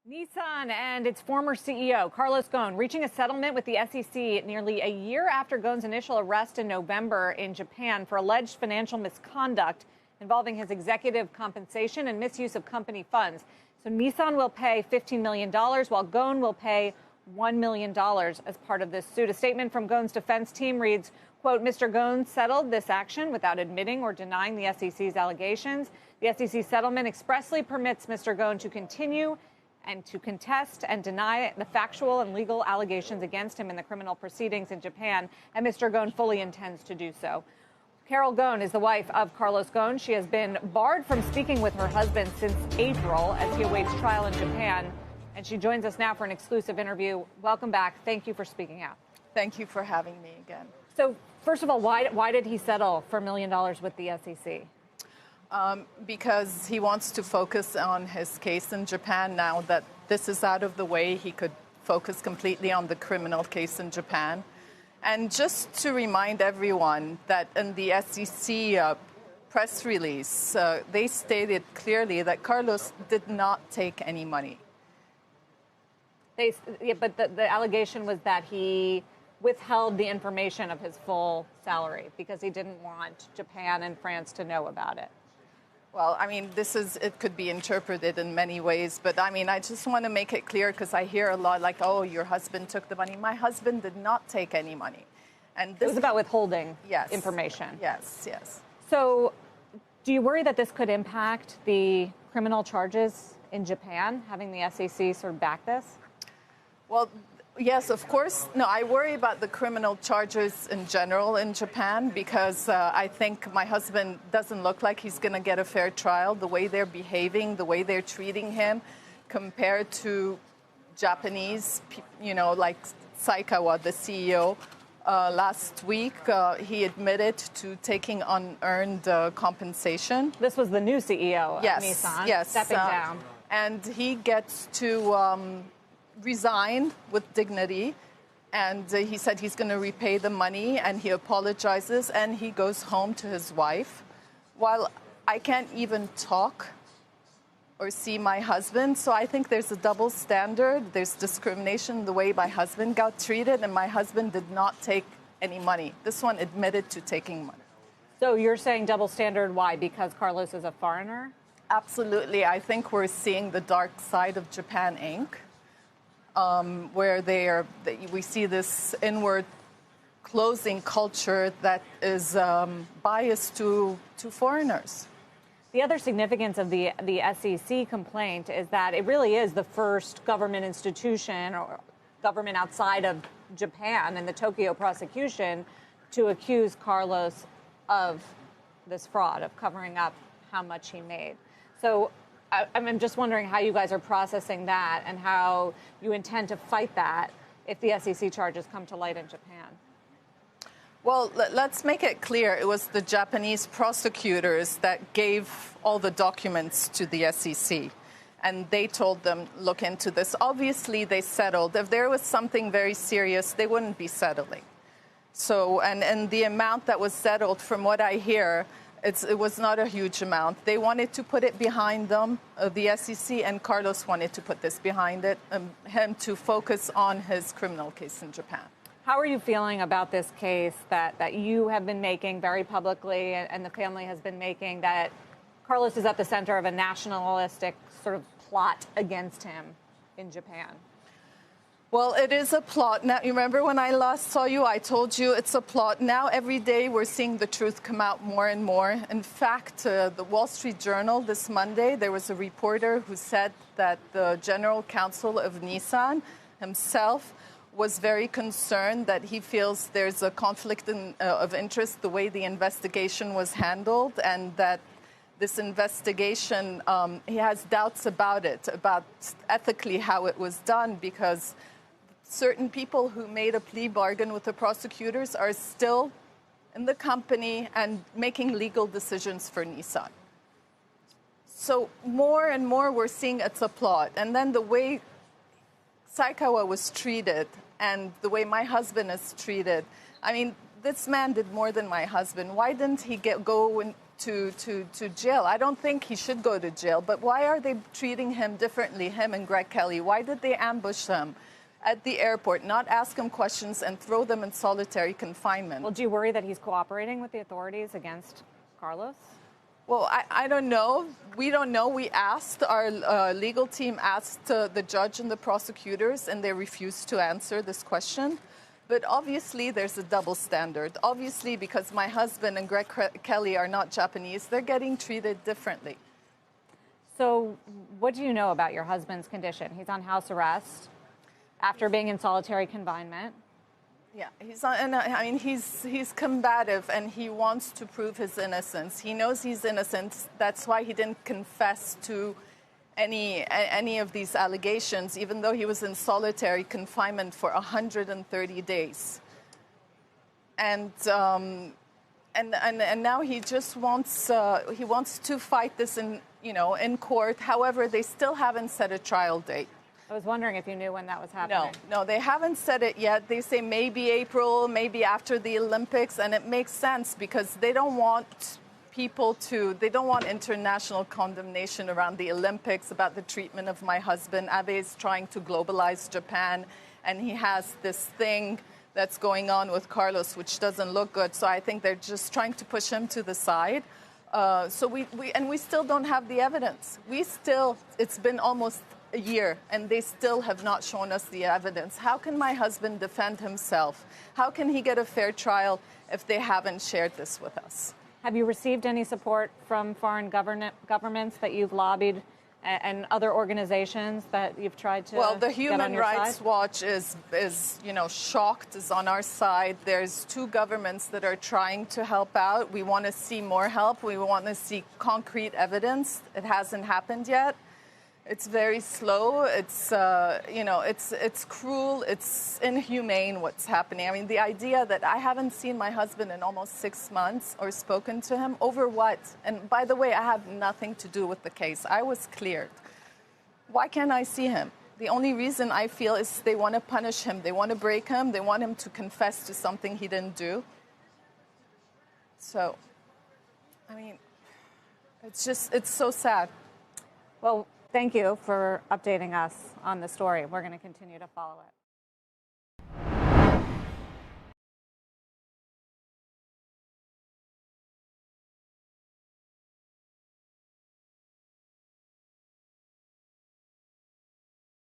Nissan and its former CEO, Carl Ghosn, reaching a settlement with the SEC nearly a year after Ghosn's initial arrest in November in Japan for alleged financial misconduct involving his executive compensation and misuse of company funds. So Nissan will pay $15 million, while Ghosn will pay $1 million as part of this suit. A statement from Ghosn's defense team reads, quote, Mr. Ghosn settled this action without admitting or denying the SEC's allegations. The SEC settlement expressly permits Mr. Ghosn to continue and to contest and deny the factual and legal allegations against him in the criminal proceedings in Japan, and Mr. Ghosn fully intends to do so. Carole Ghosn is the wife of Carl Ghosn. She has been barred from speaking with her husband since April as he awaits trial in Japan, and she joins us now for an exclusive interview. Welcome back. Thank you for speaking out. Thank you for having me again. So, first of all, why did he settle for $1 million with the SEC? Because he wants to focus on his case in Japan now that this is out of the way. He could focus completely on the criminal case in Japan. And just to remind everyone that in the SEC press release, they stated clearly that Carlos did not take any money. But the allegation was that he withheld the information of his full salary because he didn't want Japan and France to know about it. Well, I mean, it could be interpreted in many ways, but I mean, I just want to make it clear because I hear a lot like, oh, your husband took the money. My husband did not take any money. And this it was about withholding yes, information. Yes, yes. So do you worry that this could impact the criminal charges in Japan, having the SEC sort of back this? Well, yes, of course. No, I worry about the criminal charges in general in Japan because I think my husband doesn't look like he's going to get a fair trial. The way they're behaving, the way they're treating him compared to Japanese, like Saikawa, the CEO. Last week, he admitted to taking unearned compensation. This was the new CEO yes, of Nissan, yes, stepping down. And he gets to resign with dignity, and he said he's going to repay the money, and he apologizes, and he goes home to his wife. While I can't even talk or see my husband, so I think there's a double standard. There's discrimination the way my husband got treated, and my husband did not take any money. This one admitted to taking money. So you're saying double standard, why? Because Carlos is a foreigner? Absolutely. I think we're seeing the dark side of Japan Inc., where we see this inward closing culture that is biased to foreigners. The other significance of the SEC complaint is that it really is the first government institution or government outside of Japan and the Tokyo prosecution to accuse Carlos of this fraud, of covering up how much he made. So I'm just wondering how you guys are processing that and how you intend to fight that if the SEC charges come to light in Japan. Well, let's make it clear. It was the Japanese prosecutors that gave all the documents to the SEC, and they told them, look into this. Obviously, they settled. If there was something very serious, they wouldn't be settling. So, and the amount that was settled, from what I hear, it was not a huge amount. They wanted to put it behind them, the SEC, and Carlos wanted to put this behind it, him to focus on his criminal case in Japan. How are you feeling about this case that you have been making very publicly and the family has been making, that Carlos is at the center of a nationalistic sort of plot against him in Japan? Well, it is a plot. Now, you remember when I last saw you, I told you it's a plot. Now, every day, we're seeing the truth come out more and more. In fact, the Wall Street Journal this Monday, there was a reporter who said that the general counsel of Nissan himself was very concerned that he feels there's a conflict of interest the way the investigation was handled, and that this investigation, he has doubts about it, about ethically how it was done, because certain people who made a plea bargain with the prosecutors are still in the company and making legal decisions for Nissan. So more and more we're seeing it's a plot. And then the way Saikawa was treated and the way my husband is treated, I mean, this man did more than my husband. Why didn't he go to jail. I don't think he should go to jail, but why are they treating him differently, him and Greg Kelly? Why did they ambush him at the airport, not ask him questions, and throw them in solitary confinement? Well, do you worry that he's cooperating with the authorities against Carlos? Well, I don't know. We don't know. We asked, our legal team asked the judge and the prosecutors, and they refused to answer this question. But obviously, there's a double standard. Obviously, because my husband and Greg Kelly are not Japanese, they're getting treated differently. So what do you know about your husband's condition? He's on house arrest after being in solitary confinement. Yeah, he's combative, and he wants to prove his innocence. He knows he's innocent. That's why he didn't confess to any of these allegations, even though he was in solitary confinement for 130 days. And now he just wants to fight this in court. However, they still haven't set a trial date. I was wondering if you knew when that was happening. No, they haven't said it yet. They say maybe April, maybe after the Olympics, and it makes sense because they don't want they don't want international condemnation around the Olympics about the treatment of my husband. Abe is trying to globalize Japan, and he has this thing that's going on with Carlos, which doesn't look good. So I think they're just trying to push him to the side. So we still don't have the evidence. It's been almost a year, and they still have not shown us the evidence. How can my husband defend himself? How can he get a fair trial if they haven't shared this with us? Have you received any support from foreign governments that you've lobbied and other organizations that you've tried to Well, the get Human on your Rights side? Watch is shocked, is on our side. There's 2 governments that are trying to help out. We want to see more help. We want to see concrete evidence. It hasn't happened yet. It's very slow. It's cruel. It's inhumane what's happening. I mean, the idea that I haven't seen my husband in almost 6 months or spoken to him over what? And by the way, I have nothing to do with the case. I was cleared. Why can't I see him? The only reason I feel is they want to punish him. They want to break him. They want him to confess to something he didn't do. So, I mean, it's so sad. Well, thank you for updating us on the story. We're going to continue to follow it.